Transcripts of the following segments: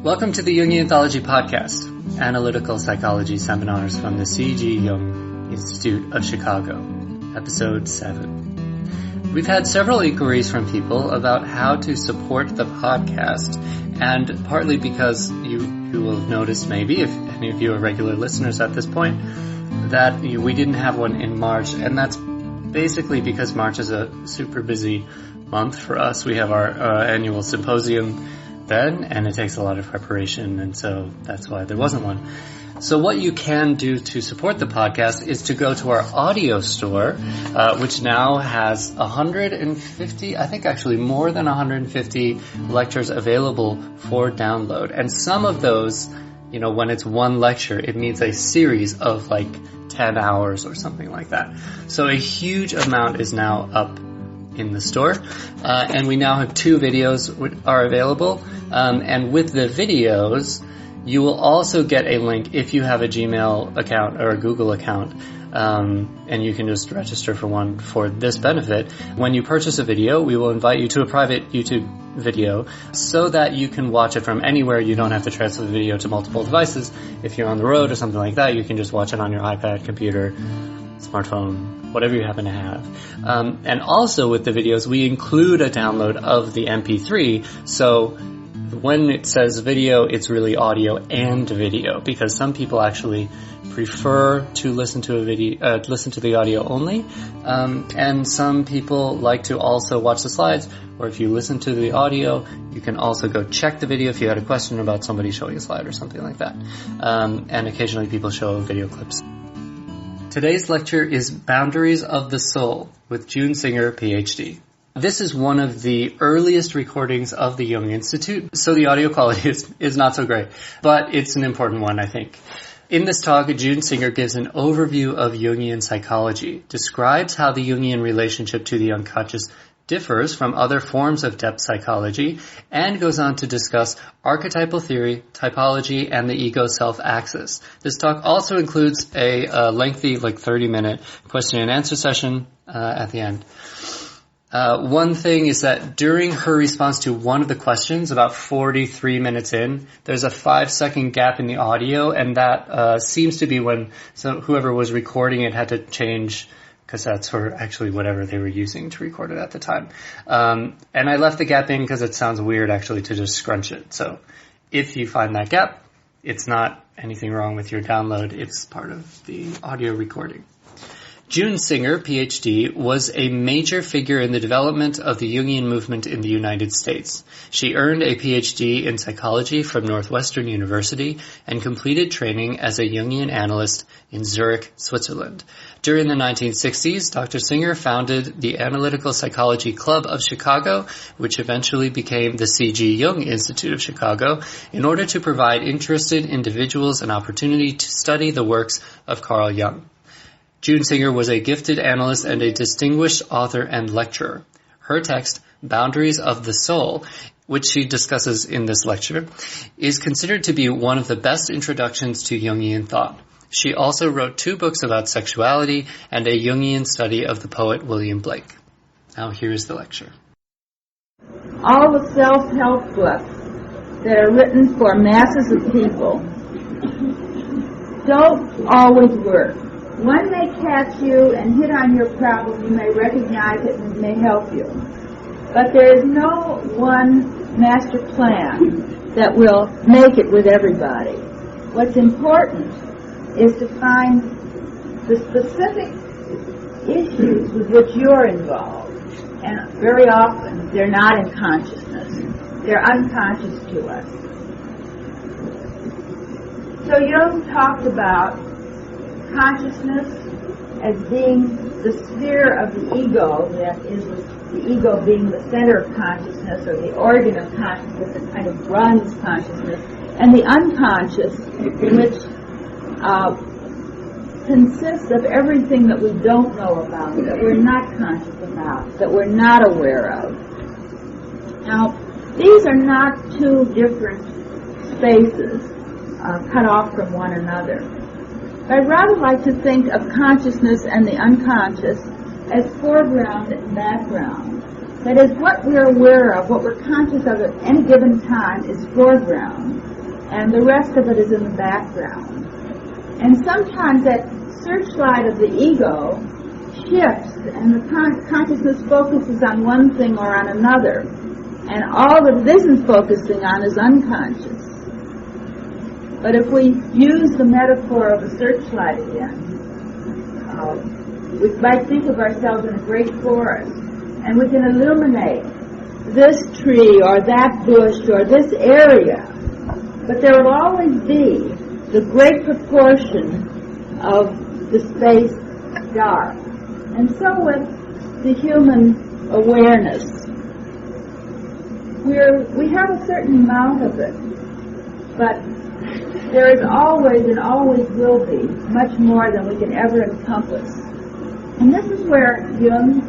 Welcome to the Jungian Psychology podcast, Analytical Psychology Seminars from the C.G. Jung Institute of Chicago, Episode 7. We've had several inquiries from people about how to support the podcast, and partly because you will have noticed maybe, if any of you are regular listeners at this point, that we didn't have one in March, and that's basically because March is a super busy month for us. We have our annual symposium then, and it takes a lot of preparation, and so that's why there wasn't one. So what you can do to support the podcast is to go to our audio store, which now has 150, I think actually more than 150 lectures available for download. And some of those, when it's one lecture, it means a series of like 10 hours or something like that. So a huge amount is now up in the store, and we now have 2 videos are available, and with the videos you will also get a link if you have a Gmail account or a Google account, and you can just register for one for this benefit. When you purchase a video, we will invite you to a private YouTube video so that you can watch it from anywhere. You don't have to transfer the video to multiple devices. If you're on the road or something like that, you can just watch it on your iPad, computer, smartphone, whatever you happen to have. And also with the videos, we include a download of the MP3, so when it says video, it's really audio and video, because some people actually prefer to listen to listen to the audio only, and some people like to also watch the slides, or if you listen to the audio, you can also go check the video if you had a question about somebody showing a slide or something like that. And occasionally people show video clips. Today's lecture is Boundaries of the Soul with Jung Singer, PhD. This is one of the earliest recordings of the Jung Institute, so the audio quality is not so great, but it's an important one, I think. In this talk, Jung Singer gives an overview of Jungian psychology, describes how the Jungian relationship to the unconscious differs from other forms of depth psychology, and goes on to discuss archetypal theory, typology, and the ego-self axis. This talk also includes a lengthy, 30-minute question and answer session at the end. One thing is that during her response to one of the questions, about 43 minutes in, there's a 5-second gap in the audio, and that seems to be when whoever was recording it had to change cassettes, or actually whatever they were using to record it at the time. And I left the gap in because it sounds weird actually to just scrunch it. So if you find that gap, it's not anything wrong with your download. It's part of the audio recording. Jung Singer, PhD, was a major figure in the development of the Jungian movement in the United States. She earned a PhD in psychology from Northwestern University and completed training as a Jungian analyst in Zurich, Switzerland. During the 1960s, Dr. Singer founded the Analytical Psychology Club of Chicago, which eventually became the C.G. Jung Institute of Chicago, in order to provide interested individuals an opportunity to study the works of Carl Jung. Jung Singer was a gifted analyst and a distinguished author and lecturer. Her text, Boundaries of the Soul, which she discusses in this lecture, is considered to be one of the best introductions to Jungian thought. She also wrote 2 books about sexuality and a Jungian study of the poet William Blake. Now here's the lecture. All the self-help books that are written for masses of people don't always work. When they catch you and hit on your problem, you may recognize it and it may help you. But there is no one master plan that will make it with everybody. What's important is to find the specific issues with which you're involved. And very often, they're not in consciousness. They're unconscious to us. So Jung talked about consciousness as being the sphere of the ego, that is, the ego being the center of consciousness, or the organ of consciousness that kind of runs consciousness, and the unconscious, which consists of everything that we don't know about, that we're not conscious about, that we're not aware of. Now, these are not 2 different spaces cut off from one another. I'd rather like to think of consciousness and the unconscious as foreground and background. That is, what we're aware of, what we're conscious of at any given time is foreground, and the rest of it is in the background. And sometimes that searchlight of the ego shifts, and the consciousness focuses on one thing or on another, and all that it isn't focusing on is unconscious. But if we use the metaphor of a searchlight again, we might think of ourselves in a great forest, and we can illuminate this tree or that bush or this area, but there will always be the great proportion of the space dark. And so with the human awareness, we have a certain amount of it, but there is always and always will be much more than we can ever encompass. And this is where Jung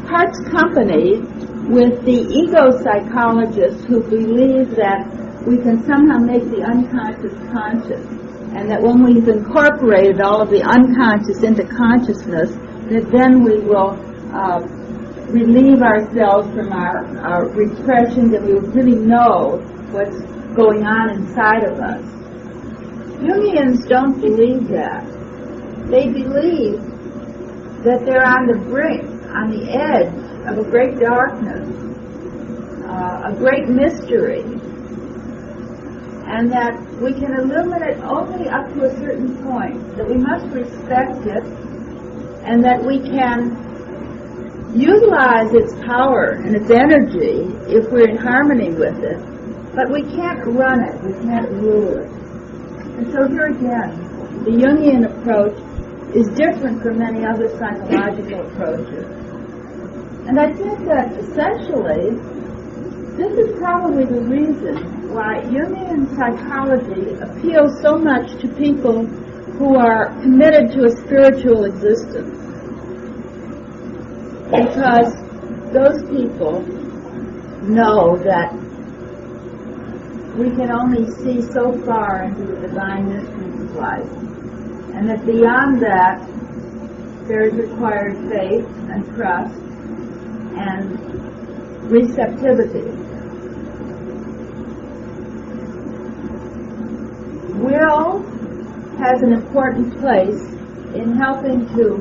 parts company with the ego psychologists who believe that we can somehow make the unconscious conscious, and that when we've incorporated all of the unconscious into consciousness, that then we will relieve ourselves from our repressions, and we will really know what's going on inside of us. Jungians don't believe that. They believe that they're on the brink, on the edge of a great darkness, a great mystery, and that we can illuminate only up to a certain point, that we must respect it, and that we can utilize its power and its energy if we're in harmony with it, but we can't run it, we can't rule it. And so here again, the Jungian approach is different from many other psychological approaches. And I think that essentially, this is probably the reason why Jungian psychology appeals so much to people who are committed to a spiritual existence. Because those people know that we can only see so far into the divine mysteries of life, and that beyond that there is required faith and trust and receptivity. Will has an important place in helping to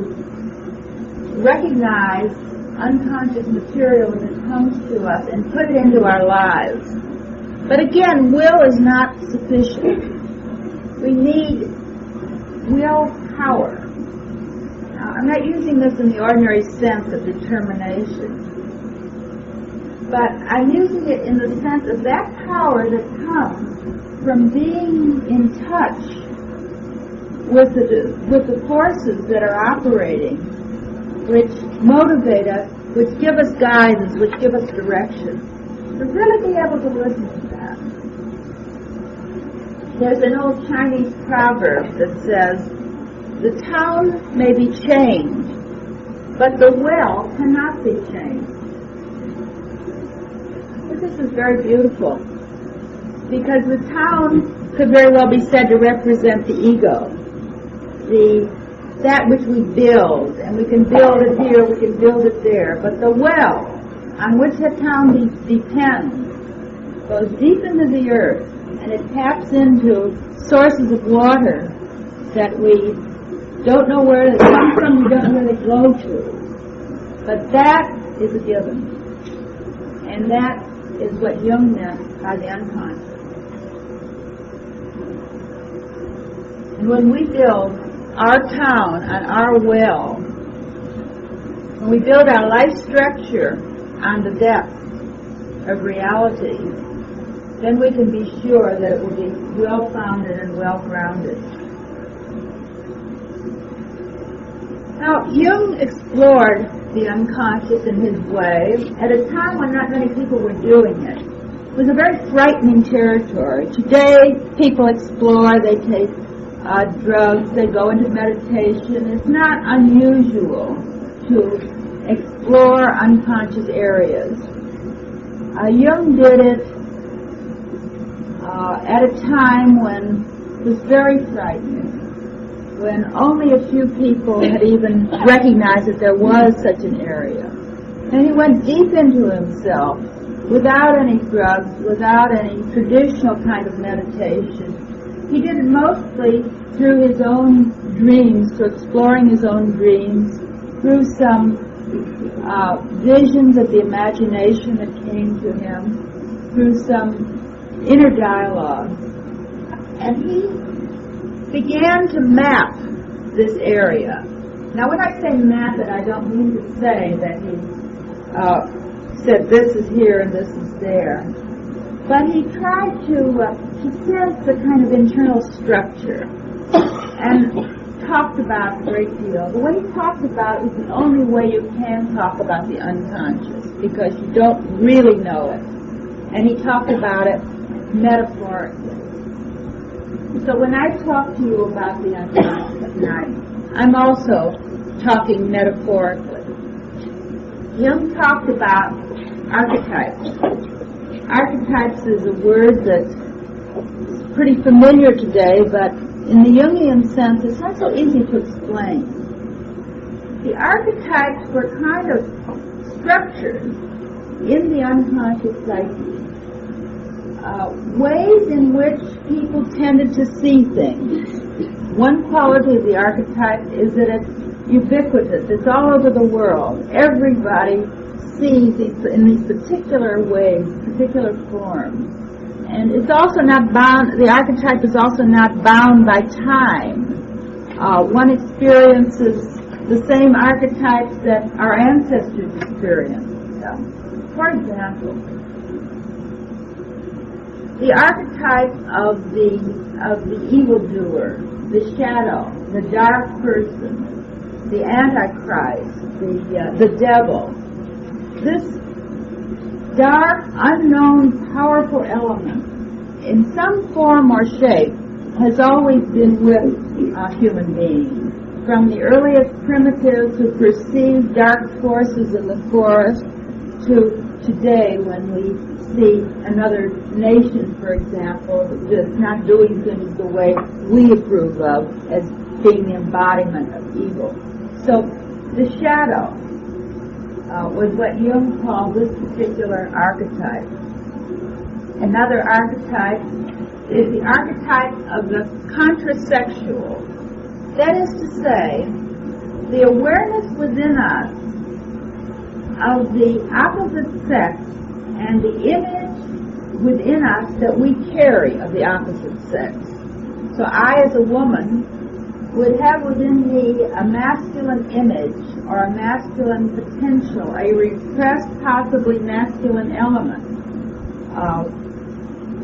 recognize unconscious material as it comes to us and put it into our lives. But again, will is not sufficient. We need willpower. Now, I'm not using this in the ordinary sense of determination, but I'm using it in the sense of that power that comes from being in touch with the forces that are operating, which motivate us, which give us guidance, which give us direction. To really be able to listen to that. There's an old Chinese proverb that says, the town may be changed, but the well cannot be changed. This is very beautiful, because the town could very well be said to represent the ego, that which we build, and we can build it here, we can build it there, but the well on which the town depends goes deep into the earth, and it taps into sources of water that we don't know where they come from, we don't know where they go to. But that is a given. And that is what Jung meant by the unconscious. And when we build our town on our well, when we build our life structure on the depth of reality, then we can be sure that it will be well-founded and well-grounded. Now, Jung explored the unconscious in his way at a time when not many people were doing it. It was a very frightening territory. Today, people explore, they take drugs, they go into meditation. It's not unusual to explore unconscious areas. Jung did it at a time when it was very frightening, when only a few people had even recognized that there was such an area. And he went deep into himself without any drugs, without any traditional kind of meditation. He did it mostly through his own dreams, through exploring his own dreams, through some visions of the imagination that came to him, through some inner dialogue. And he began to map this area. Now, when I say map it, I don't mean to say that he said this is here and this is there. But he tried to sense the kind of internal structure and talked about a great deal. The way he talked about it is the only way you can talk about the unconscious, because you don't really know it. And he talked about it metaphorically. So when I talk to you about the unconscious at night, I'm also talking metaphorically. Jung talked about archetypes. Archetypes is a word that's pretty familiar today, but in the Jungian sense, it's not so easy to explain. The archetypes were kind of structures in the unconscious psyche, ways in which people tended to see things. One quality of the archetype is that it's ubiquitous. It's all over the world. Everybody sees in these particular ways, particular forms. And it's also not bound, the archetype is also not bound by time. One experiences the same archetypes that our ancestors experienced. So, for example, the archetype of the evildoer, the shadow, the dark person, the antichrist, the devil. This dark, unknown, powerful element, in some form or shape, has always been with human beings. From the earliest primitives who perceived dark forces in the forest to today when we see another nation, for example, that's not doing things the way we approve of as being the embodiment of evil. So the shadow was what Jung called this particular archetype. Another archetype is the archetype of the contrasexual. That is to say, the awareness within us of the opposite sex and the image within us that we carry of the opposite sex. So I, as a woman, would have within me a masculine image or a masculine potential, a repressed, possibly masculine element.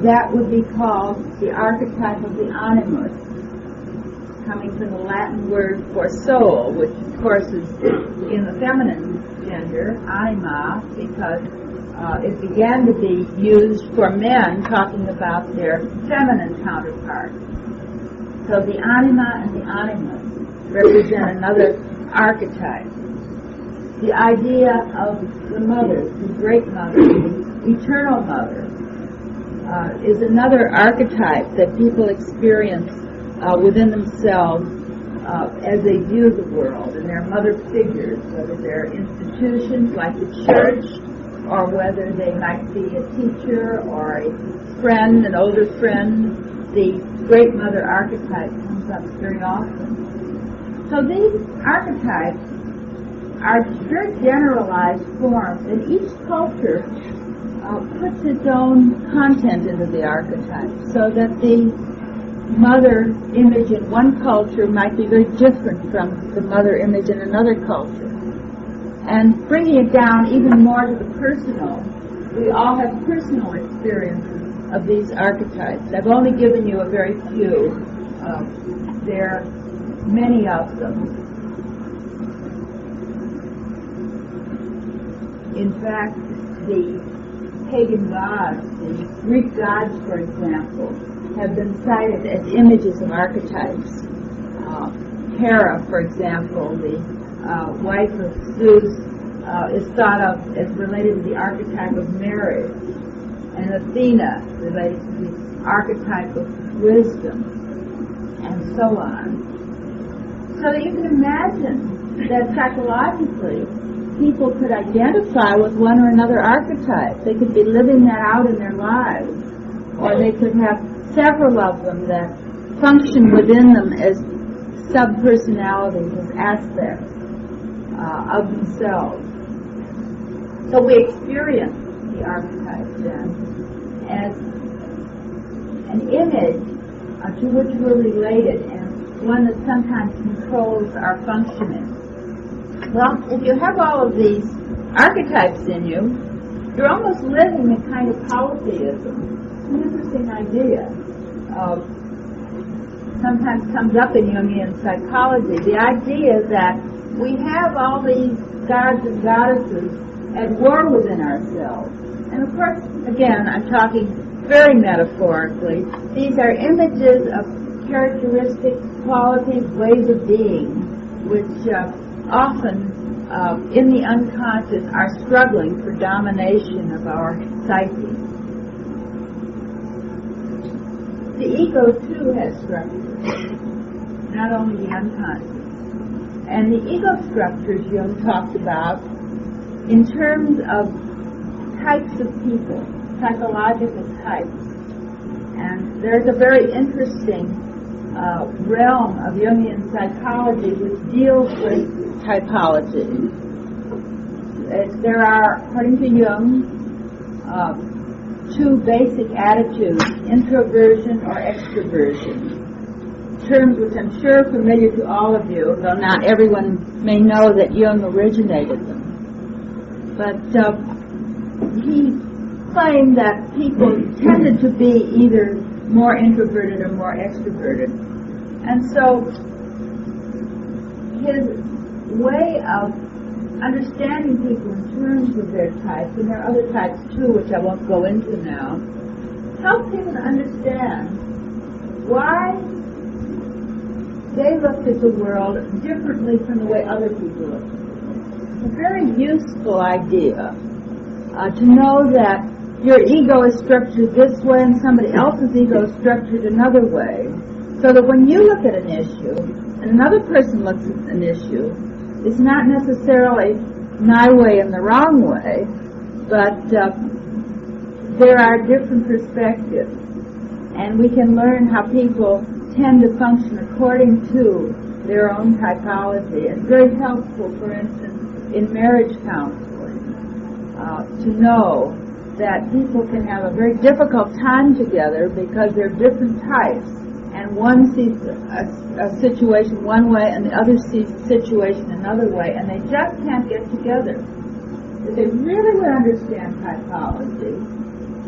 That would be called the archetype of the animus, coming from the Latin word for soul, which of course is in the feminine gender, anima, because it began to be used for men talking about their feminine counterpart. So the anima and the animus represent another archetype. The idea of the mother, the great mother, the eternal mother, is another archetype that people experience within themselves as they view the world, and their mother figures, whether they're institutions like the church, or whether they might be a teacher or a friend, an older friend. The great mother archetype comes up very often. So these archetypes are very generalized forms, and each culture puts its own content into the archetype, so that the mother image in one culture might be very different from the mother image in another culture. And bringing it down even more to the personal, we all have personal experiences of these archetypes. I've only given you a very few. There are many of them. In fact, the pagan gods, the Greek gods, for example, have been cited as images of archetypes. Hera, for example, the wife of Zeus, is thought of as related to the archetype of marriage, and Athena related to the archetype of wisdom, and so on. So that you can imagine that psychologically people could identify with one or another archetype. They could be living that out in their lives, or they could have several of them that function within them as sub-personalities, as aspects of themselves. So we experience the archetype then as an image to which we're related, and one that sometimes controls our functioning. Well, if you have all of these archetypes in you, you're almost living a kind of polytheism. It's an interesting idea. Sometimes comes up in Jungian psychology, the idea that we have all these gods and goddesses at war within ourselves. And of course, again, I'm talking very metaphorically. These are images of characteristics, qualities, ways of being, which often in the unconscious are struggling for domination of our psyche. The ego, too, has structures, not only the unconscious. And the ego structures Jung talked about in terms of types of people, psychological types. And there's a very interesting realm of Jungian psychology which deals with typology. There are, according to Jung, two basic attitudes, introversion or extroversion. Terms which I'm sure are familiar to all of you, though not everyone may know that Jung originated them. But he claimed that people tended to be either more introverted or more extroverted. And so his way of understanding people in terms of their types, and there are other types too which I won't go into now, helped him to understand why they looked at the world differently from the way other people looked. It's a very useful idea to know that your ego is structured this way and somebody else's ego is structured another way, so that when you look at an issue and another person looks at an issue, it's not necessarily my way and the wrong way, but there are different perspectives, and we can learn how people tend to function according to their own typology. It's very helpful, for instance, in marriage counseling, to know that people can have a very difficult time together because they're different types, and one sees a situation one way and the other sees a situation another way, and they just can't get together. If they really would understand typology,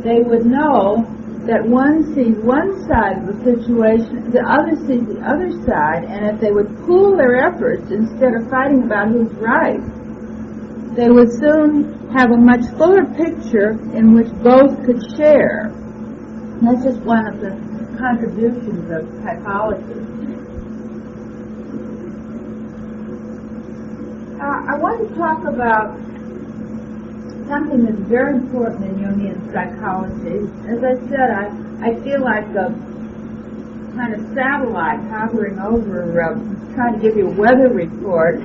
they would know that one sees one side of the situation, the other sees the other side, and if they would pool their efforts instead of fighting about who's right, they would soon have a much fuller picture in which both could share. And that's just one of the contributions of typology. I want to talk about something that's very important in Jungian psychology. As I said, I feel like a kind of satellite hovering over, trying to give you a weather report,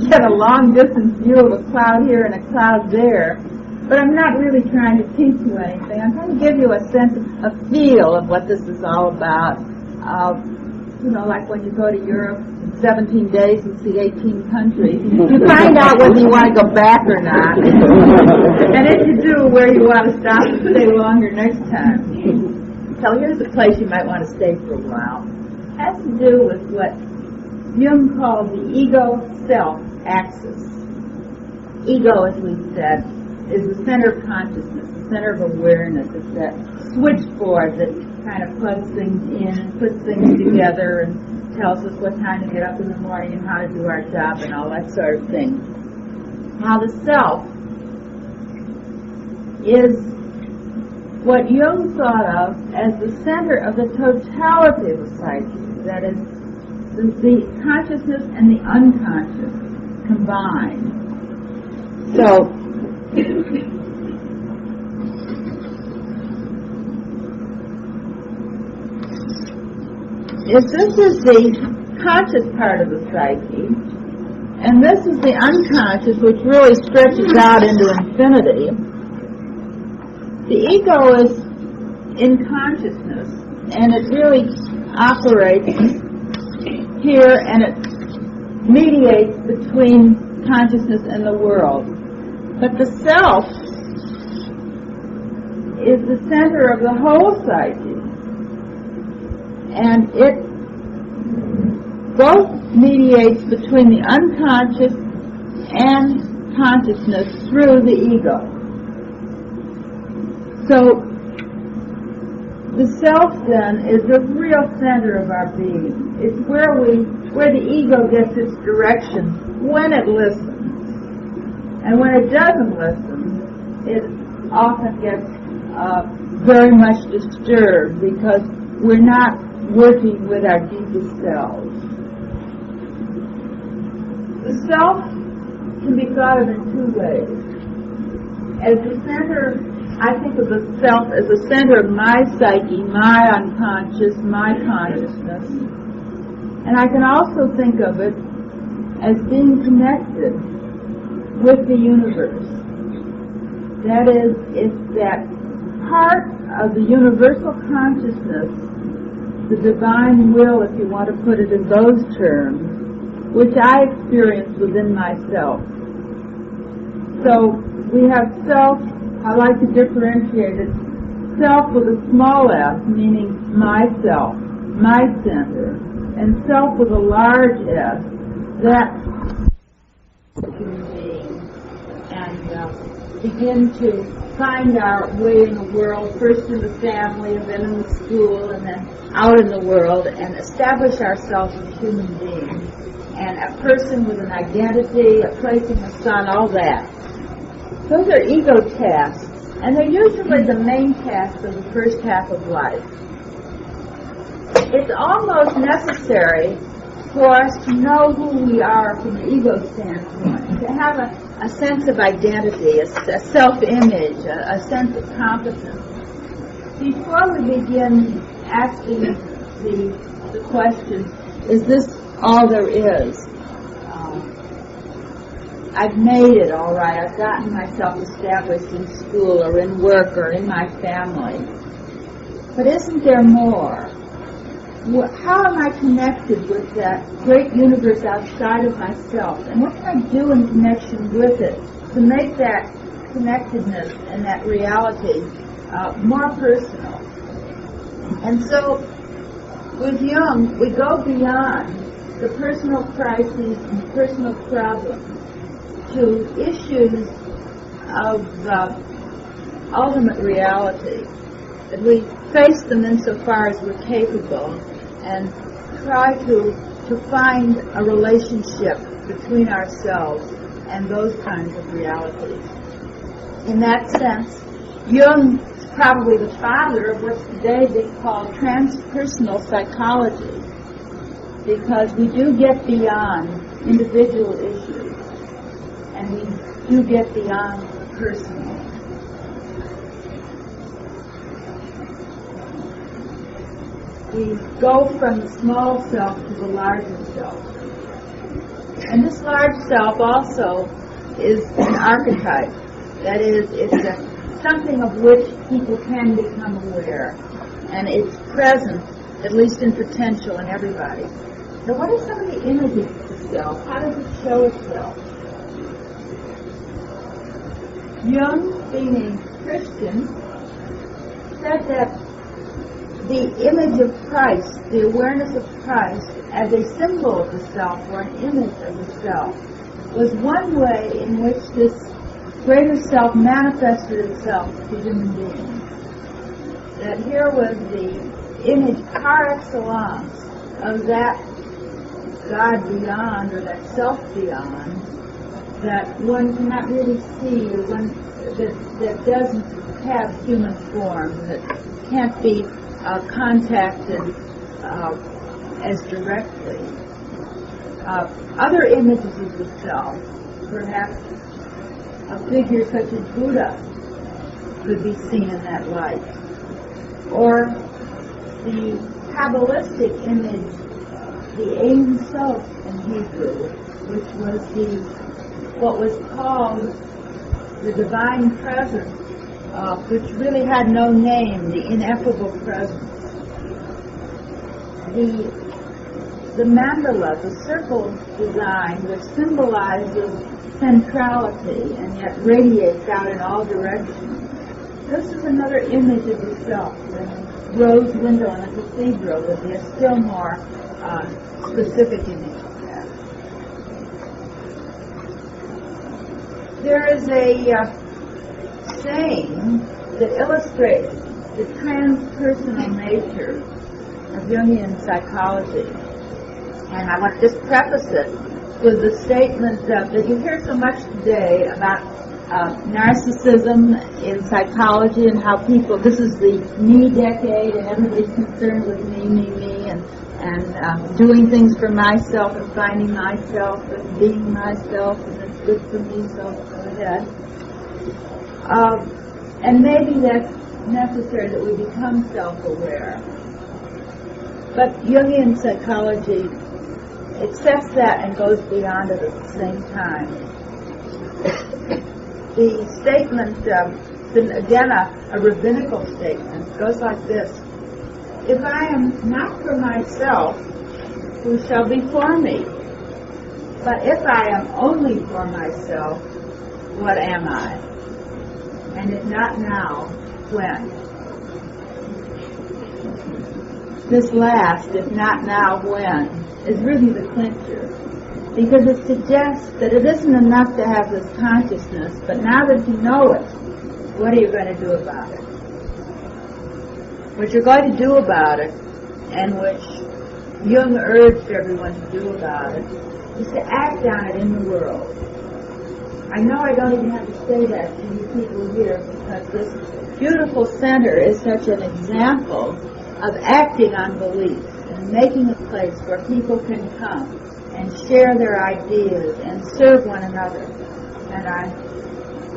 get a long distance view of a cloud here and a cloud there. But I'm not really trying to teach you anything. I'm trying to give you a sense, a feel of what this is all about. Like when you go to Europe, 17 days and see 18 countries, you find out whether you want to go back or not. And if you do, where you want to stop and stay longer next time. So here's a place you might want to stay for a while. It has to do with what Jung called the ego-self axis. Ego, as we said, is the center of consciousness, the center of awareness. It's that switchboard that kind of plugs things in and puts things together and tells us what time to get up in the morning and how to do our job and all that sort of thing. Now, the self is what Jung thought of as the center of the totality of the psyche, that is, the consciousness and the unconscious combined. So, if this is the conscious part of the psyche, And this is the unconscious, which really stretches out into infinity. The ego is in consciousness, and it really operates here, and it mediates between consciousness and the world. But the self is the center of the whole psyche, and it both mediates between the unconscious and consciousness through the ego. So the self then is the real center of our being. It's where the ego gets its direction when it listens. And when it doesn't listen, it often gets very much disturbed because we're not working with our deepest selves. The self can be thought of in two ways. As the center, I think of the self as the center of my psyche, my unconscious, my consciousness. And I can also think of it as being connected with the universe. That is, it's that part of the universal consciousness, the divine will, if you want to put it in those terms, which I experience within myself. So we have self, I like to differentiate it, self with a small s, meaning myself, my center, and self with a large S, that human being, and begin to find our way in the world, first in the family, and then in the school, and then out in the world, and establish ourselves as human beings, and a person with an identity, a place in the sun, all that. Those are ego tasks, and they're usually the main tasks of the first half of life. It's almost necessary for us to know who we are from the ego standpoint, to have a sense of identity, a self-image, a sense of competence. Before we begin asking the question, is this all there is? I've made it all right. I've gotten myself established in school or in work or in my family. But isn't there more? How am I connected with that great universe outside of myself? And what can I do in connection with it to make that connectedness and that reality more personal? And so with Jung, we go beyond the personal crises and personal problems to issues of ultimate reality, that we face them insofar as we're capable and try to find a relationship between ourselves and those kinds of realities. In that sense, Jung is probably the father of what's today been called transpersonal psychology, because we do get beyond individual issues and we do get beyond the personal. We go from the small self to the larger self. And this large self also is an archetype. That is, it's something of which people can become aware. And it's present, at least in potential, in everybody. So what are some of the images of the self? How does it show itself? Jung, being a Christian, said that the image of Christ, the awareness of Christ as a symbol of the self or an image of the self, was one way in which this greater self manifested itself to human beings. That here was the image par excellence of that God beyond, or that self beyond, that one cannot really see, or one that doesn't have human form, that can't be contacted as directly. Other images of the self, perhaps a figure such as Buddha, could be seen in that light. Or the Kabbalistic image, the Ein Sof in Hebrew, which was what was called the divine presence, which really had no name, the ineffable presence. The mandala, the circle design, which symbolizes centrality and yet radiates out in all directions. This is another image of the self. The rose window in a cathedral would be a still more specific image of that. There is a saying that illustrates the transpersonal nature of Jungian psychology. And I want to just preface it with the statement that you hear so much today about narcissism in psychology and how people, this is the me decade and everybody's concerned with me, and doing things for myself and finding myself and being myself, and it's good for me, so go ahead. And maybe that's necessary that we become self-aware. But Jungian psychology accepts that and goes beyond it at the same time. The statement, again a rabbinical statement, goes like this: if I am not for myself, who shall be for me? But if I am only for myself, what am I? And if not now, when? This last, if not now, when, is really the clincher, because it suggests that it isn't enough to have this consciousness, but now that you know it, what are you going to do about it? What you're going to do about it, and which Jung urged everyone to do about it, is to act on it in the world. I know I don't even have to say that to you people here, because this beautiful center is such an example of acting on beliefs and making a place where people can come and share their ideas and serve one another. And I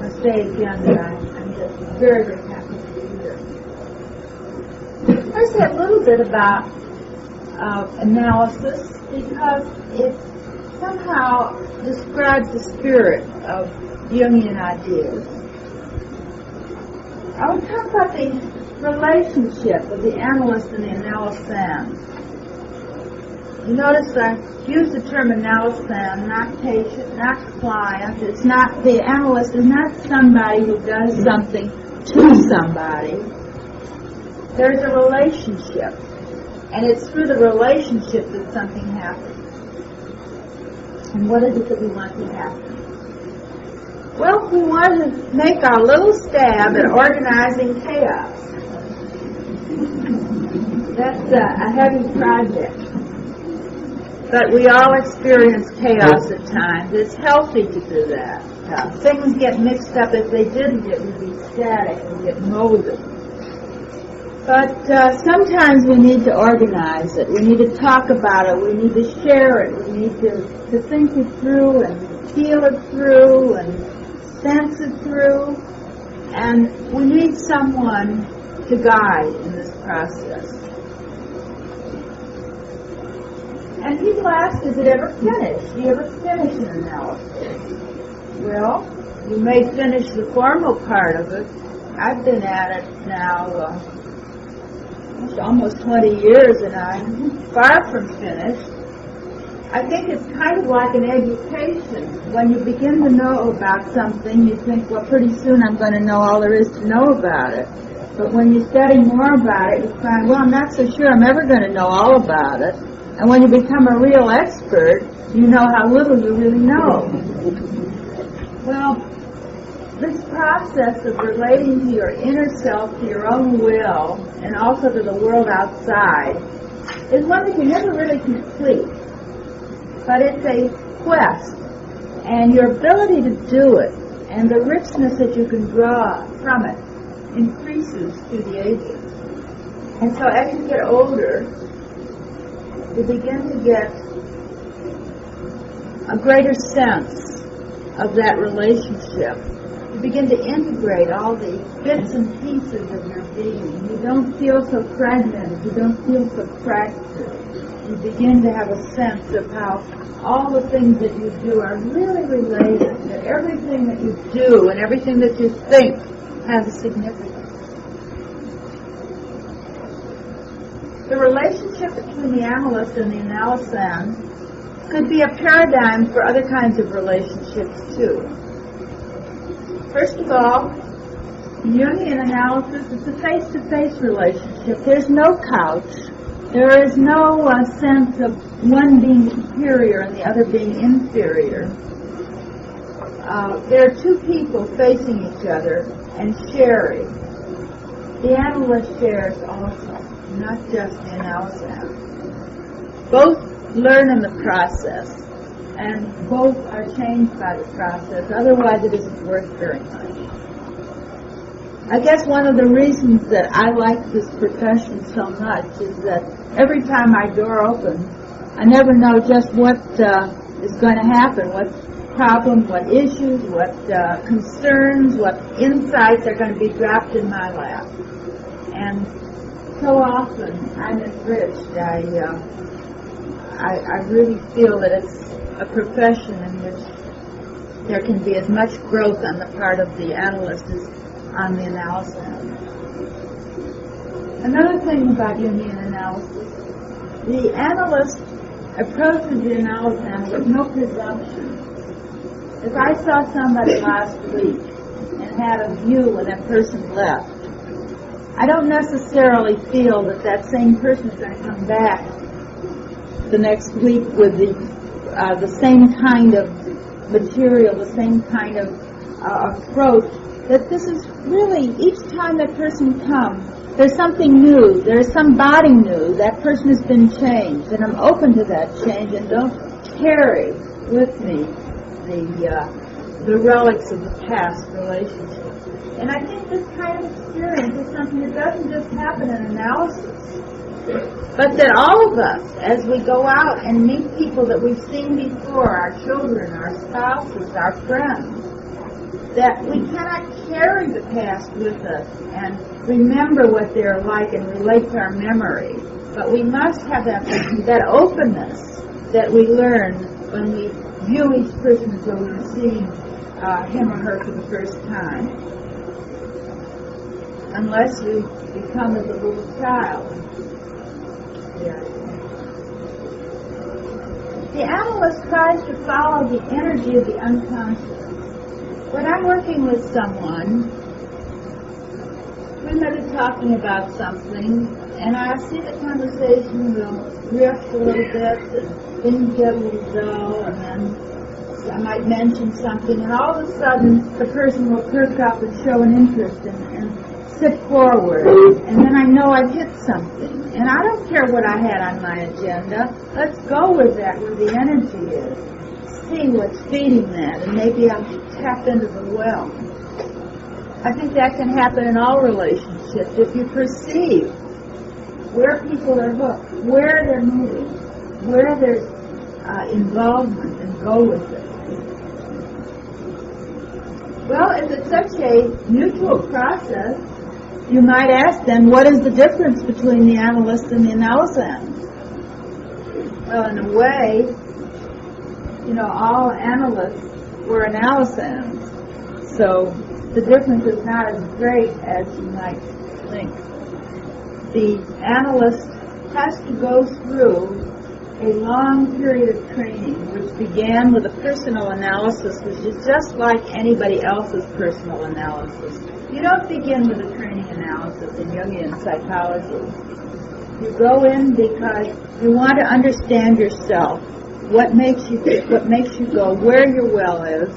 must say again that I'm just very, very happy to be here. Let's say a little bit about analysis, because it somehow describes the spirit of Jungian ideas. I will talk about the relationship of the analyst and the analysand. You notice I use the term analysand, not patient, not client. It's not, the analyst is not somebody who does something to somebody. There's a relationship, and it's through the relationship that something happens. And what is it that we want to happen? Well, we want to make our little stab at organizing chaos. That's a heavy project. But we all experience chaos at times. It's healthy to do that. Things get mixed up. If they didn't, it would be static and get molded. But sometimes we need to organize it. We need to talk about it. We need to share it. We need to think it through and feel it through and sense it through. And we need someone to guide in this process. And people ask, is it ever finished? Do you ever finish an analysis? Well, you may finish the formal part of it. I've been at it now almost 20 years, and I'm far from finished. I think it's kind of like an education. When you begin to know about something, you think, well, pretty soon I'm going to know all there is to know about it. But when you study more about it, you find, well, I'm not so sure I'm ever going to know all about it. And when you become a real expert, you know how little you really know. Well, this process of relating to your inner self, to your own will, and also to the world outside, is one that you never really complete. But it's a quest, and your ability to do it, and the richness that you can draw from it, increases through the ages. And so as you get older, you begin to get a greater sense of that relationship. You begin to integrate all the bits and pieces of your being. You don't feel so fragmented. You don't feel so fractured. you begin to have a sense of how all the things that you do are really related, that everything that you do and everything that you think has a significance. The relationship between the analyst and the analysand could be a paradigm for other kinds of relationships too. First of all, Jungian analysis is a face-to-face relationship. There's no couch. There is no sense of one being superior and the other being inferior. There are two people facing each other and sharing. The analyst shares also, not just the analysand. Both learn in the process, and both are changed by the process. Otherwise, it isn't worth very much. I guess one of the reasons that I like this profession so much is that every time my door opens, I never know just what is going to happen, what problems, what issues, what concerns, what insights are going to be dropped in my lap. And so often I'm enriched. I really feel that it's a profession in which there can be as much growth on the part of the analyst as on the analysand. Another thing about Jungian analysis, the analyst approaches the analysand with no presumption. If I saw somebody last week and had a view when that person left, I don't necessarily feel that that same person is going to come back the next week with the same kind of material, the same kind of approach. That this is really, each time that person comes, there's something new, there's somebody new, that person has been changed, and I'm open to that change and don't carry with me the relics of the past relationship. And I think this kind of experience is something that doesn't just happen in analysis, but that all of us, as we go out and meet people that we've seen before, our children, our spouses, our friends, that we cannot carry the past with us and remember what they're like and relate to our memory. But we must have that openness that we learn when we view each person as though we're seeing him or her for the first time. Unless you become as a little child. The analyst tries to follow the energy of the unconscious. When I'm working with someone, we may be talking about something, and I see the conversation will drift a little bit, and things get a little dull, and then I might mention something, and all of a sudden the person will perk up and show an interest and sit forward, and then I know I've hit something. And I don't care what I had on my agenda. Let's go with that, where the energy is. See what's feeding that, and maybe I'll tap into the well. I think that can happen in all relationships. If you perceive where people are hooked, where they're moving, where there's involvement, and go with it. Well, if it's such a mutual process, you might ask then, what is the difference between the analyst and the analysand? Well, in a way, all analysts were analysands. So the difference is not as great as you might think. The analyst has to go through a long period of training, which began with a personal analysis, which is just like anybody else's personal analysis. You don't begin with a training analysis in Jungian psychology. You go in because you want to understand yourself, what makes you go, where your well is,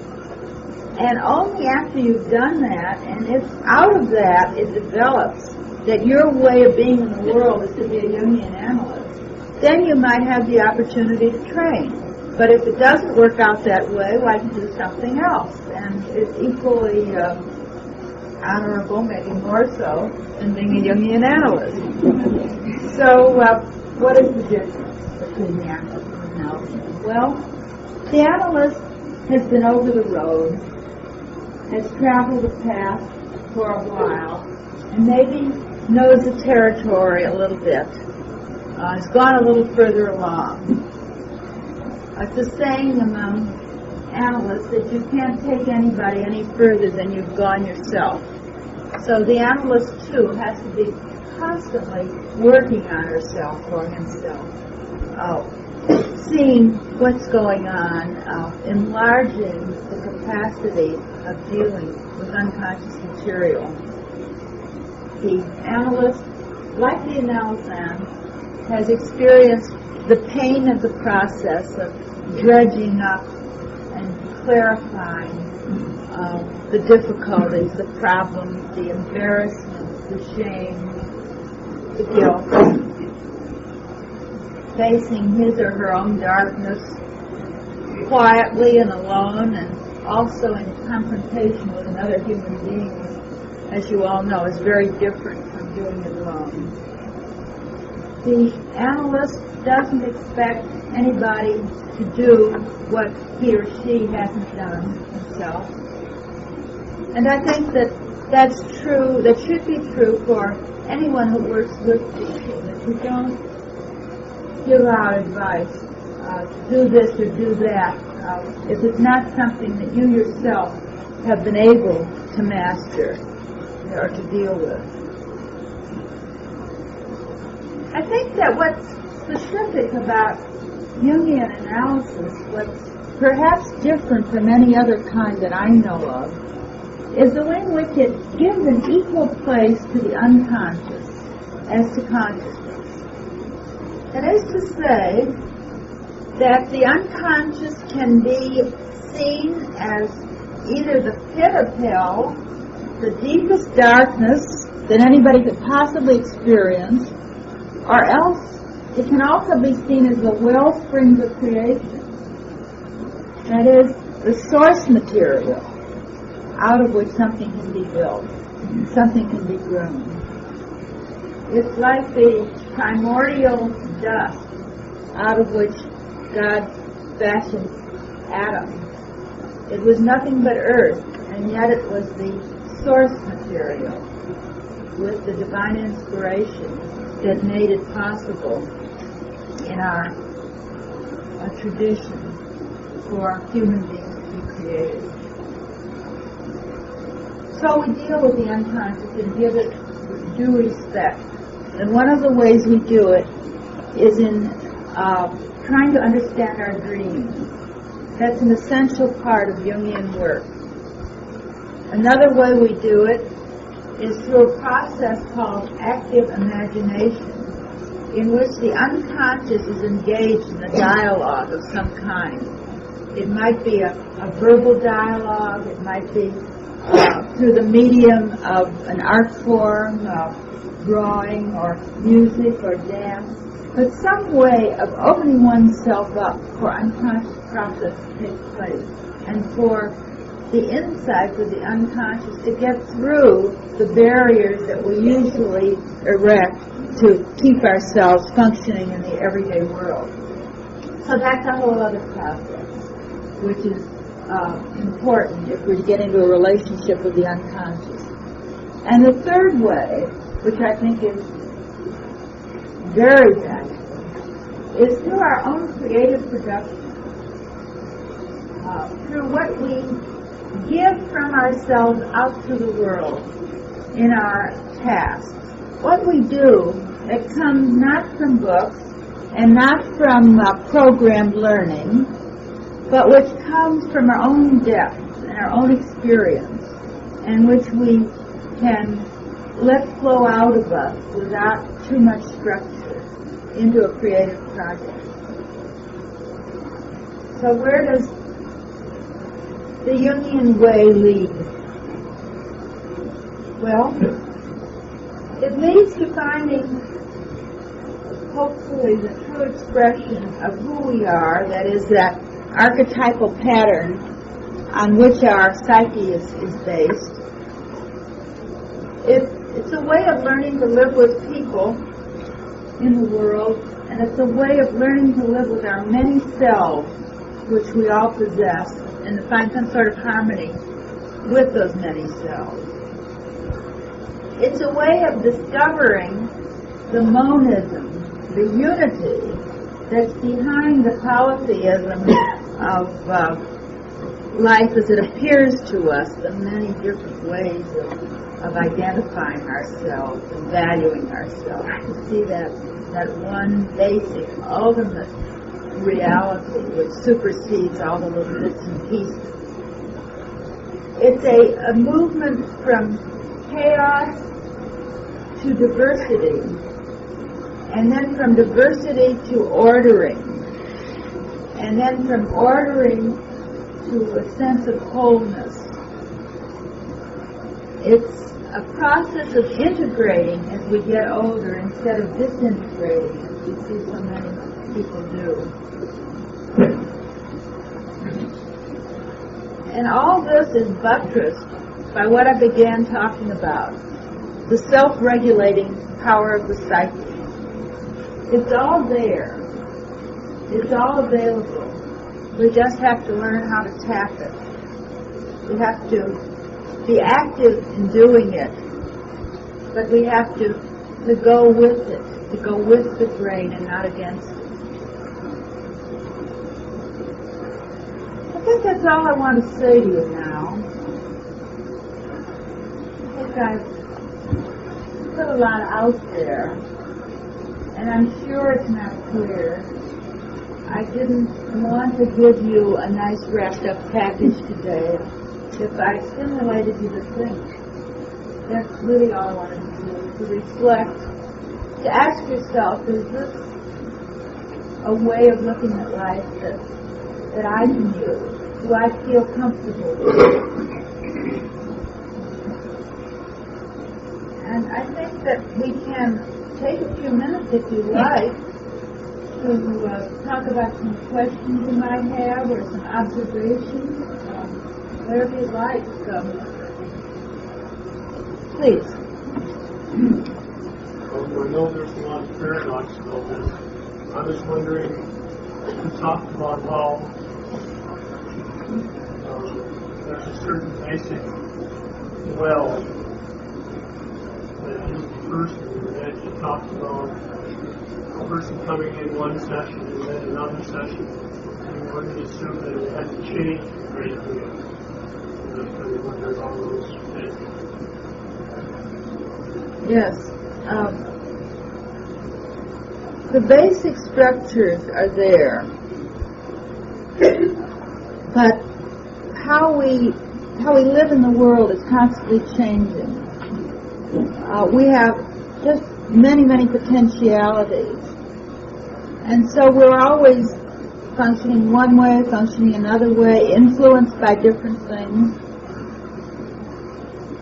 and only after you've done that, and if out of that it develops that your way of being in the world is to be a Jungian analyst, then you might have the opportunity to train. But if it doesn't work out that way, well, I can do something else, and it's equally honorable, maybe more so, than being a Jungian analyst. So, what is the difference between the analyst and the analyst? Well, the analyst has been over the road, has traveled the path for a while, and maybe knows the territory a little bit. has gone a little further along. It's a saying among analysts that you can't take anybody any further than you've gone yourself. So the analyst, too, has to be constantly working on herself or himself, seeing what's going on, enlarging the capacity of dealing with unconscious material. The analyst, like the analysand, has experienced the pain of the process of dredging up and clarifying the difficulties, the problems, the embarrassments, the shame, the guilt, facing his or her own darkness quietly and alone, and also in confrontation with another human being, as you all know, is very different from doing it alone. The analyst doesn't expect anybody to do what he or she hasn't done himself. And I think that that's true, that should be true for anyone who works with people, that you don't give out advice to do this or do that if it's not something that you yourself have been able to master or to deal with. I think that what's specific about Jungian analysis, what's perhaps different from any other kind that I know of, is the way in which it gives an equal place to the unconscious as to consciousness. That is to say that the unconscious can be seen as either the pit of hell, the deepest darkness that anybody could possibly experience, or else it can also be seen as the wellsprings of creation. That is, the source material out of which something can be built, something can be grown. It's like the primordial dust out of which God fashioned Adam. It was nothing but earth, and yet it was the source material with the divine inspiration that made it possible in our tradition for human beings to be created. So we deal with the unconscious and give it due respect. And one of the ways we do it is in trying to understand our dreams. That's an essential part of Jungian work. Another way we do it is through a process called active imagination, in which the unconscious is engaged in a dialogue of some kind. It might be a verbal dialogue, it might be through the medium of an art form, drawing or music or dance, but some way of opening oneself up for unconscious process to take place and for the insights of the unconscious to get through the barriers that we usually erect to keep ourselves functioning in the everyday world. So that's a whole other process, which is important if we're to get into a relationship with the unconscious. And the third way, which I think is very valuable, is through our own creative production, through what we give from ourselves out to the world in our tasks. What we do that comes not from books and not from programmed learning, but which comes from our own depth and our own experience, and which we can let flow out of us without too much structure into a creative project. So where does the Jungian way lead? Well, it leads to finding, hopefully, the true expression of who we are, that is, that archetypal pattern on which our psyche is based. It's a way of learning to live with people in the world, and it's a way of learning to live with our many selves, which we all possess, and to find some sort of harmony with those many selves. It's a way of discovering the monism the unity that's behind the polytheism of life as it appears to us, the many different ways of identifying ourselves and valuing ourselves, to see that one basic, ultimate reality which supersedes all the little bits and pieces. It's a movement from chaos to diversity, and then from diversity to ordering, and then from ordering to a sense of wholeness. It's a process of integrating as we get older instead of disintegrating, as we see so many people do. And all this is buttressed by what I began talking about, the self-regulating power of the psyche. It's all there. It's all available. We just have to learn how to tap it. We have to be active in doing it, but we have to go with it, to go with the grain and not against it. I think that's all I want to say to you now. I think I've put a lot out there, and I'm sure it's not clear. I didn't want to give you a nice wrapped up package today. If I stimulated you to think, that's really all I wanted to do, to reflect, to ask yourself, is this a way of looking at life that I can use? Do I feel comfortable with it? And I think that we can take a few minutes, if you like, to talk about some questions you might have or some observations. Whatever you'd like, please. I know there's a lot of paradox about this. I was wondering, you talked about how there's a certain basic well that is the person, and then you talked about a person coming in one session and then another session. You wouldn't assume that it had to change a great deal. Yes. The basic structures are there, but how we live in the world is constantly changing. We have just many potentialities, and so we're always functioning one way, functioning another way, influenced by different things.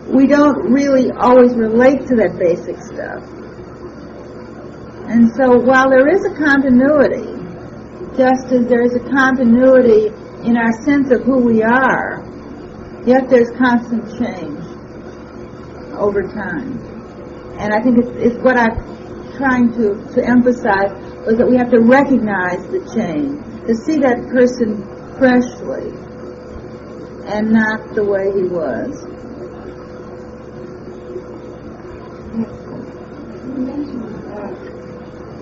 We don't really always relate to that basic stuff. And so while there is a continuity, just as there is a continuity in our sense of who we are, yet there's constant change over time. And I think it's what I'm trying to emphasize was that we have to recognize the change, to see that person freshly and not the way he was. You mentioned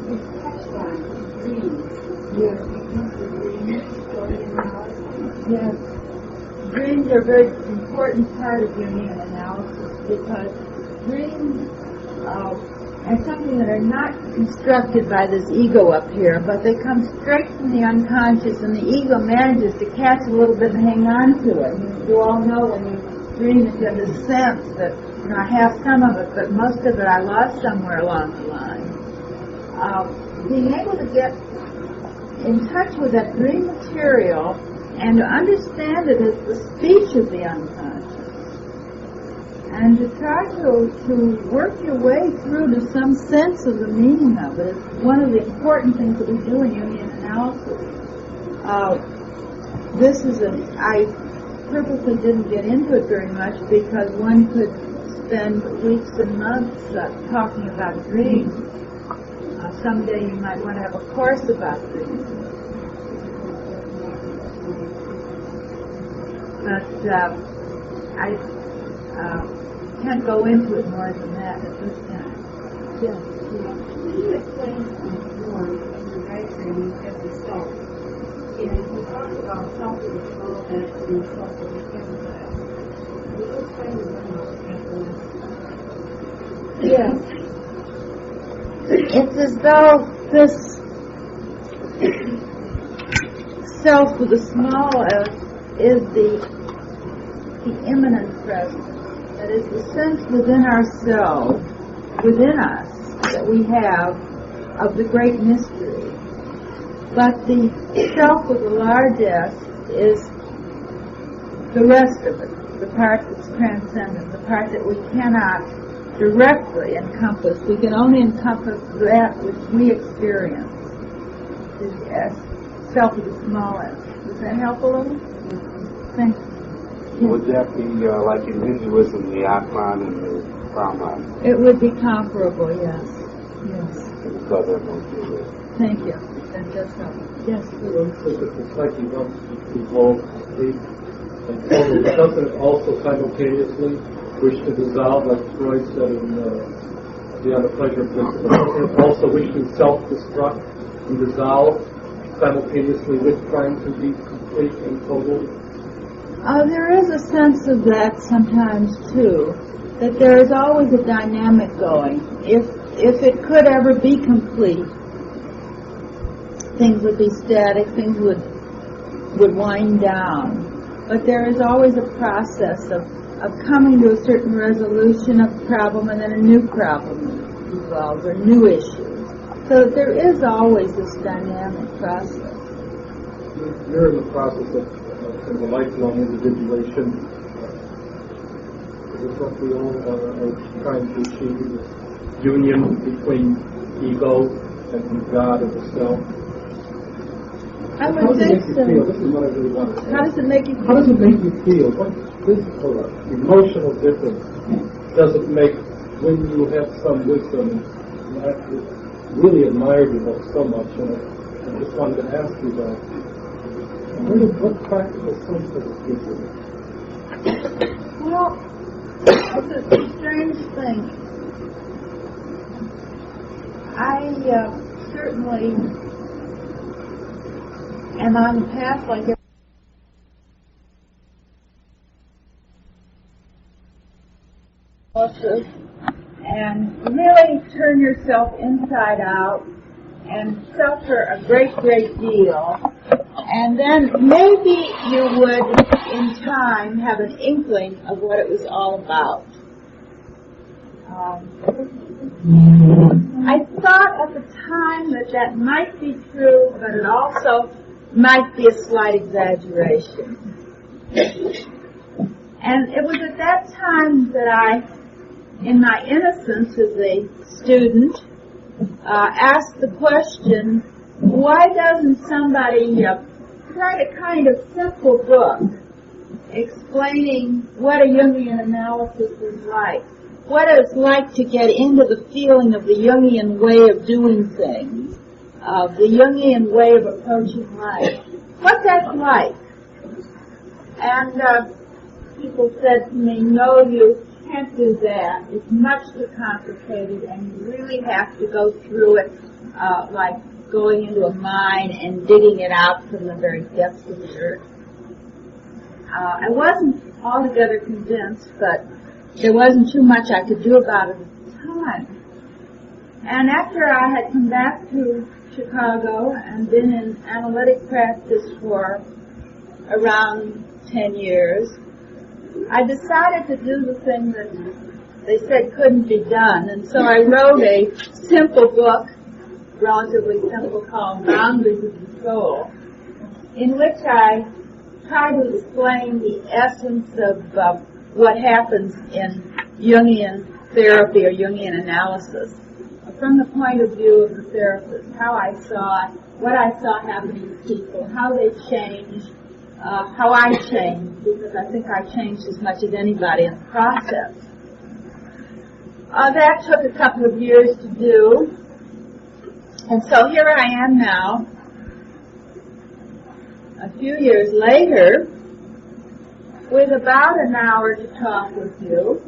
this touchline, dreams. Yes. Yes. Dreams are a very important part of Jungian analysis because dreams are something that are not constructed by this ego up here, but they come straight from the unconscious, and the ego manages to catch a little bit and hang on to it. You all know when you dream that you have this sense that, I have some of it, but most of it I lost somewhere along the line. Being able to get in touch with that dream material and to understand it as the speech of the unconscious, and to try to work your way through to some sense of the meaning of it is one of the important things that we do in Jungian analysis. I purposely didn't get into it very much because one could spend weeks and months talking about dreams. Someday you might want to have a course about dreams. But I can't go into it more than that at this time. Yes. Can you explain one in the diagram is just the self. And he talks about self as a small s and self as a capital S. We just find the one of capital S. Yes. It's as though this self with a small s is the immanent presence. That is the sense within ourselves, within us, that we have of the great mystery. But the self with a large S is the rest of it, the part that's transcendent, the part that we cannot directly encompass. We can only encompass that which we experience. The S, self with a small s. Does that help a little? Thank you. Would that be like in Hinduism, the Atman and the Brahman? It would be comparable, yes. Yes. Because everyone do it. Thank you. That does help. Yes, please. It's like you want to evolve complete and total. Doesn't it also simultaneously wish to dissolve, like Freud said in Beyond the Pleasure Principle? It also wish to self-destruct and dissolve simultaneously with trying to be complete and total? There is a sense of that sometimes, too, that there is always a dynamic going. If it could ever be complete, things would be static, things would wind down. But there is always a process of coming to a certain resolution of a problem and then a new problem evolves, or new issues. So there is always this dynamic process. You're in the process of kind of a lifelong individuation. Is this what we all are trying to achieve, this union between ego and God and the self? I would think so. This is what I really want to say. How does it make you feel? How does it make you feel? What physical, emotional difference does it make when you have some wisdom? And I really admired you both so much, and I just wanted to ask you that. What practical sense does it give you? Well, it's a strange thing. I certainly am on the path like everyone, and really turn yourself inside out and suffer a great, great deal. And then maybe you would, in time, have an inkling of what it was all about. I thought at the time that might be true, but it also might be a slight exaggeration. And it was at that time that I, in my innocence as a student, asked the question, why doesn't somebody write a kind of simple book explaining what a Jungian analysis is like, what it's like to get into the feeling of the Jungian way of doing things, the Jungian way of approaching life, what that's like. And people said to me, no, you can't do that. It's much too complicated, and you really have to go through it like going into a mine and digging it out from the very depths of the earth. I wasn't altogether convinced, but there wasn't too much I could do about it at the time. And after I had come back to Chicago and been in analytic practice for around 10 years, I decided to do the thing that they said couldn't be done. And so I wrote a simple book, relatively simple, called Boundaries of the Soul, in which I try to explain the essence of what happens in Jungian therapy or Jungian analysis from the point of view of the therapist, how I saw it, what I saw happening to people, how they changed, how I changed, because I think I changed as much as anybody in the process. That took a couple of years to do, and so here I am now, a few years later, with about an hour to talk with you,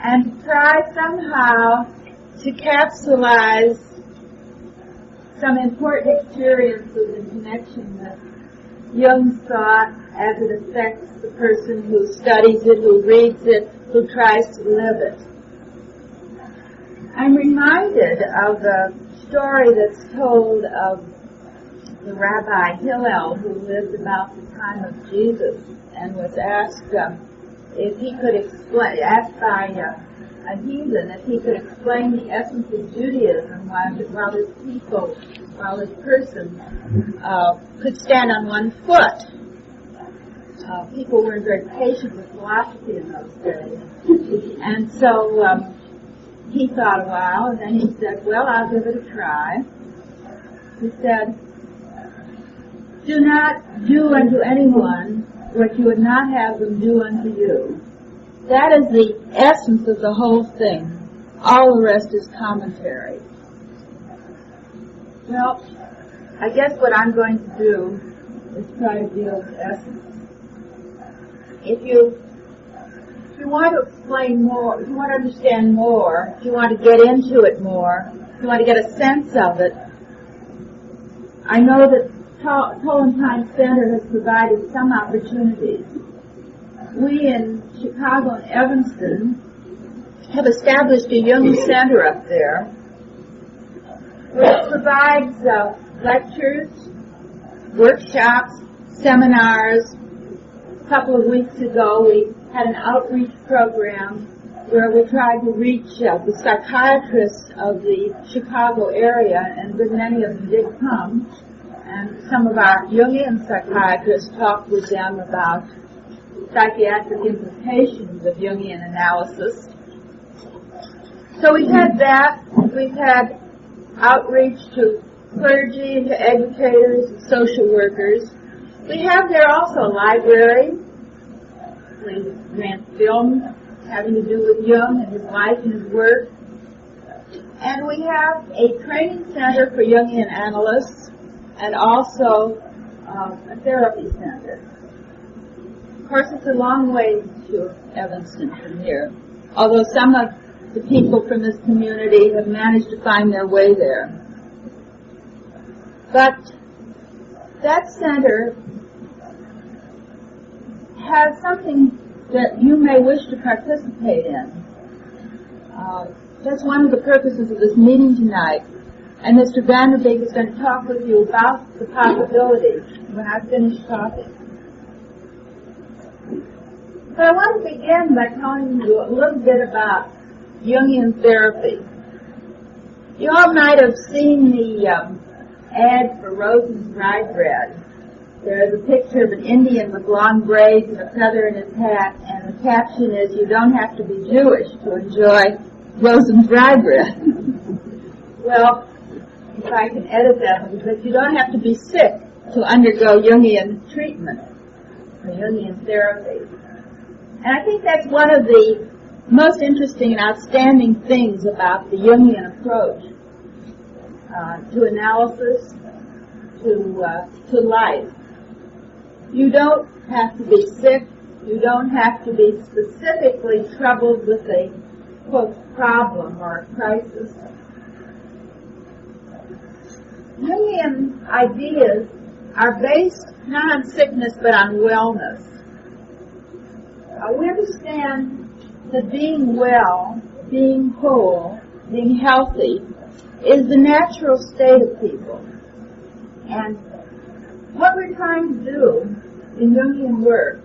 and try somehow to capsulize some important experiences in connection with Jung's thought as it affects the person who studies it, who reads it, who tries to live it. I'm reminded of the story that's told of the Rabbi Hillel, who lived about the time of Jesus and was asked if he could explain, asked by a heathen if he could explain the essence of Judaism while this person could stand on one foot. People weren't very patient with philosophy in those days. And so he thought a while, and then he said, well, I'll give it a try. He said, do not do unto anyone what you would not have them do unto you. That is the essence of the whole thing. All the rest is commentary. Well, I guess what I'm going to do is try to deal with essence. If you want to explain more, if you want to understand more, if you want to get into it more, if you want to get a sense of it, I know that Time Center has provided some opportunities. We in Chicago and Evanston have established a Jung Center up there, which provides lectures, workshops, seminars. A couple of weeks ago, we had an outreach program where we tried to reach the psychiatrists of the Chicago area, and a good many of them did come. And some of our Jungian psychiatrists talked with them about psychiatric implications of Jungian analysis. So we've had that. We've had outreach to clergy and to educators and social workers. We have there also a library. We grant films having to do with Jung and his life and his work. And we have a training center for Jungian analysts and also a therapy center. Of course, it's a long way to Evanston from here, although some of the people from this community have managed to find their way there. But that center has something that you may wish to participate in. That's one of the purposes of this meeting tonight. And Mr. Vanderbeek is going to talk with you about the possibilities when I finish talking. So I want to begin by telling you a little bit about Jungian therapy. You all might have seen the ad for Rosen's rye bread. There's a picture of an Indian with long braids and a feather in his hat, and the caption is, "You don't have to be Jewish to enjoy Rosen's rye bread." Well, if I can edit that, but you don't have to be sick to undergo Jungian treatment or Jungian therapy. And I think that's one of the most interesting and outstanding things about the Jungian approach to analysis, to life. You don't have to be sick. You don't have to be specifically troubled with a, quote, problem or a crisis. Jungian ideas are based not on sickness but on wellness. We understand that being well, being whole, being healthy is the natural state of people. And what we're trying to do in Jungian work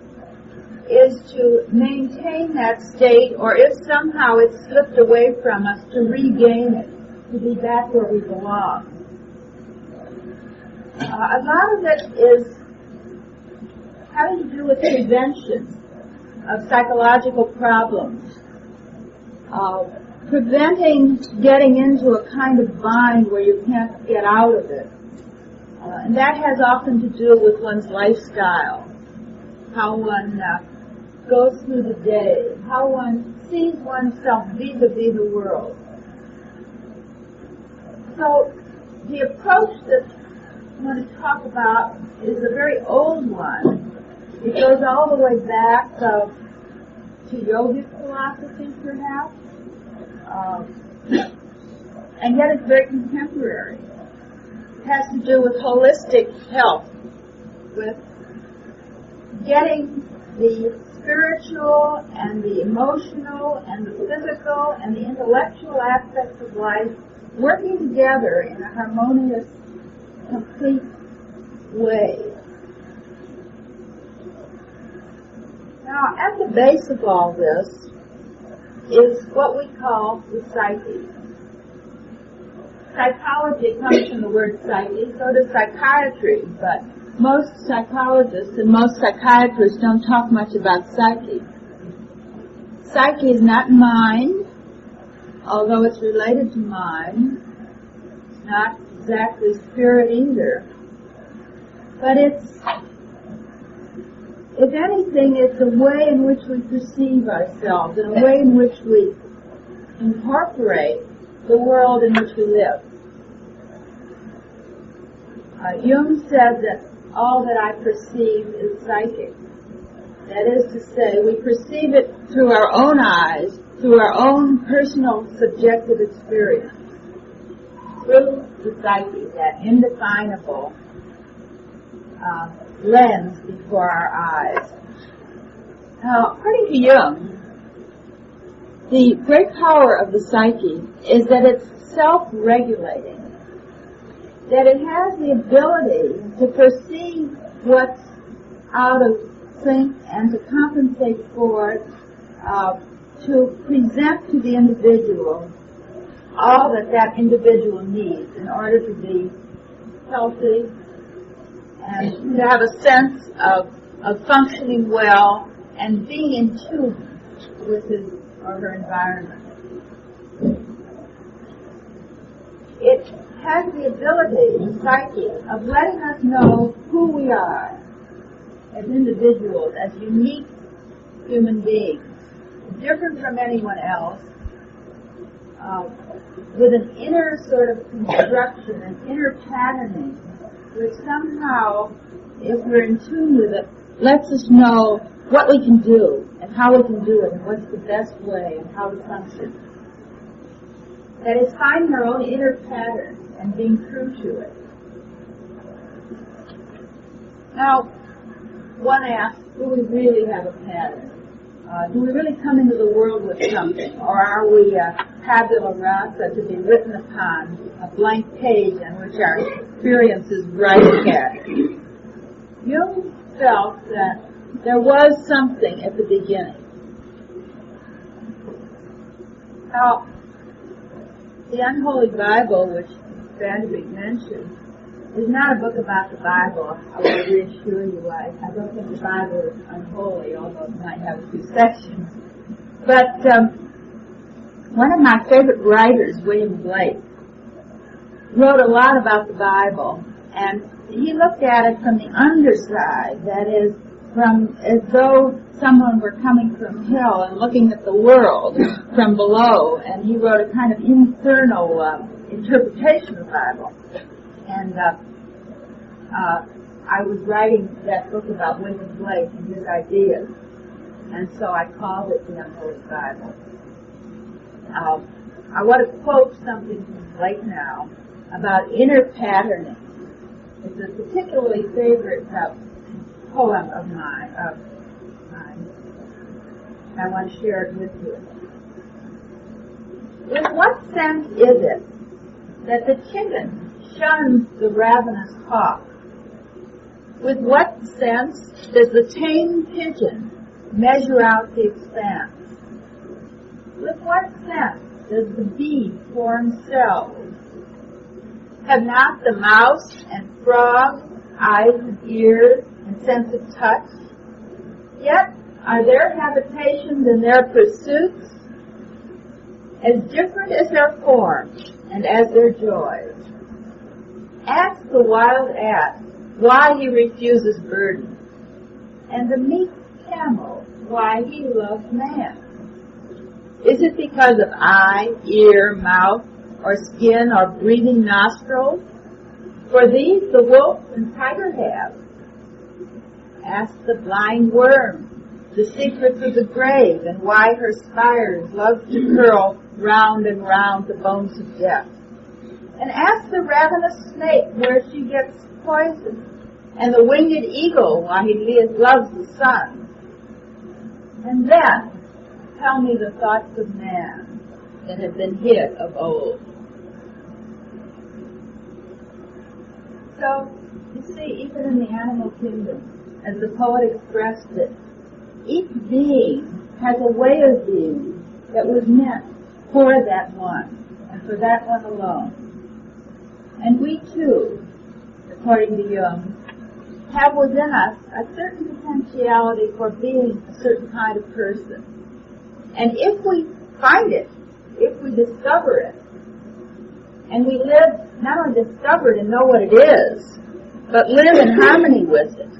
is to maintain that state, or if somehow it's slipped away from us, to regain it, to be back where we belong. A lot of it is having to do with prevention of psychological problems, preventing getting into a kind of bind where you can't get out of it. And that has often to do with one's lifestyle, how one goes through the day, how one sees oneself vis-a-vis the world. So the approach that I want to talk about is a very old one. It goes all the way back to yogic philosophy, perhaps. and yet it's very contemporary. It has to do with holistic health, with getting the spiritual and the emotional and the physical and the intellectual aspects of life working together in a harmonious, complete way. Now, at the base of all this is what we call the psyche. Psychology comes from the word psyche, so does psychiatry, but most psychologists and most psychiatrists don't talk much about psyche. Psyche is not mind, although it's related to mind. It's not exactly spirit either. But it's, if anything, it's a way in which we perceive ourselves, and a way in which we incorporate the world in which we live. Jung said that all that I perceive is psychic. That is to say, we perceive it through our own eyes, through our own personal subjective experience, through the psyche, that indefinable lens before our eyes. Now, according to Jung, the great power of the psyche is that it's self-regulating, that it has the ability to perceive what's out of sync and to compensate for it, to present to the individual all that that individual needs in order to be healthy and to have a sense of functioning well and being in tune with his or her environment. It has the ability, the psyche, of letting us know who we are as individuals, as unique human beings, different from anyone else, with an inner sort of construction, an inner patterning, which somehow, if we're in tune with it, lets us know what we can do and how we can do it and what's the best way and how to function. That is, finding our own inner pattern and being true to it. Now, one asks, do we really have a pattern? Do we really come into the world with something? Or are we tabula rasa to be written upon, a blank page on which our experiences write scattered? Jung felt that there was something at the beginning. Now, the Unholy Bible, which Vanderbeek mentioned, is not a book about the Bible. I will reassure you, I don't think the Bible is unholy, although it might have a few sections. But one of my favorite writers, William Blake, wrote a lot about the Bible, and he looked at it from the underside, that is, from as though someone were coming from hell and looking at the world from below, and he wrote a kind of infernal interpretation of the Bible. And I was writing that book about William Blake and his ideas, and so I called it The Unholy Bible. I want to quote something from Blake now about inner patterning. It's a particularly favorite poem of mine. I want to share it with you. In what sense is it that the chicken shuns the ravenous hawk? With what sense does the tame pigeon measure out the expanse? With what sense does the bee form cells? Have not the mouse and frog eyes and ears and sense of touch? Yet are their habitations and their pursuits as different as their forms and as their joys. Ask the wild ass why he refuses burden, and the meek camel why he loves man. Is it because of eye, ear, mouth, or skin, or breathing nostrils? For these the wolf and tiger have. Ask the blind worm the secrets of the grave, and why her spires love to curl round and round the bones of death. And ask the ravenous snake where she gets poison, and the winged eagle why he loves the sun. And then tell me the thoughts of man that have been hid of old. So, you see, even in the animal kingdom, as the poet expressed it, each being has a way of being that was meant for that one, and for that one alone. And we too, according to Jung, have within us a certain potentiality for being a certain kind of person. And if we find it, if we discover it, and we live, not only discover it and know what it is, but live in harmony with it,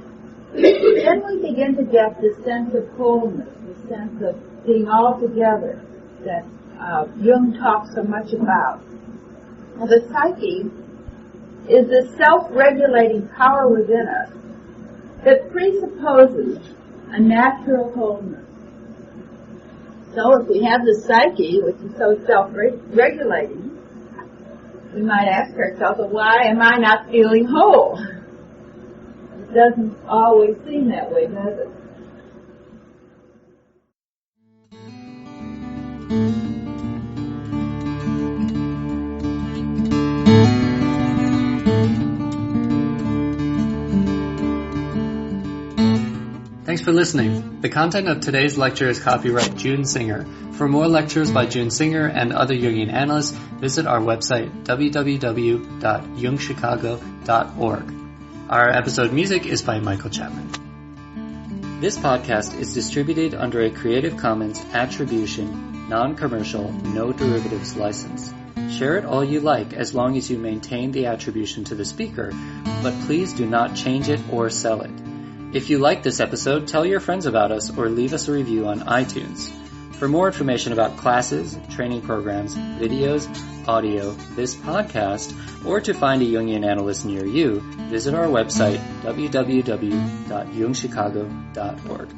then we begin to get this sense of wholeness, this sense of being all together that Jung talks so much about. Now, the psyche is this self-regulating power within us that presupposes a natural wholeness. So if we have the psyche, which is so self-regulating, we might ask ourselves, well, why am I not feeling whole? It doesn't always seem that way, does it? Thanks for listening. The content of today's lecture is copyright June Singer. For more lectures by June Singer and other Jungian analysts, visit our website www.jungchicago.org. Our episode music is by Michael Chapman. This podcast is distributed under a Creative Commons Attribution, Non-Commercial, No Derivatives license. Share it all you like as long as you maintain the attribution to the speaker, but please do not change it or sell it. If you like this episode, tell your friends about us or leave us a review on iTunes. For more information about classes, training programs, videos, audio, this podcast, or to find a Jungian analyst near you, visit our website www.jungchicago.org.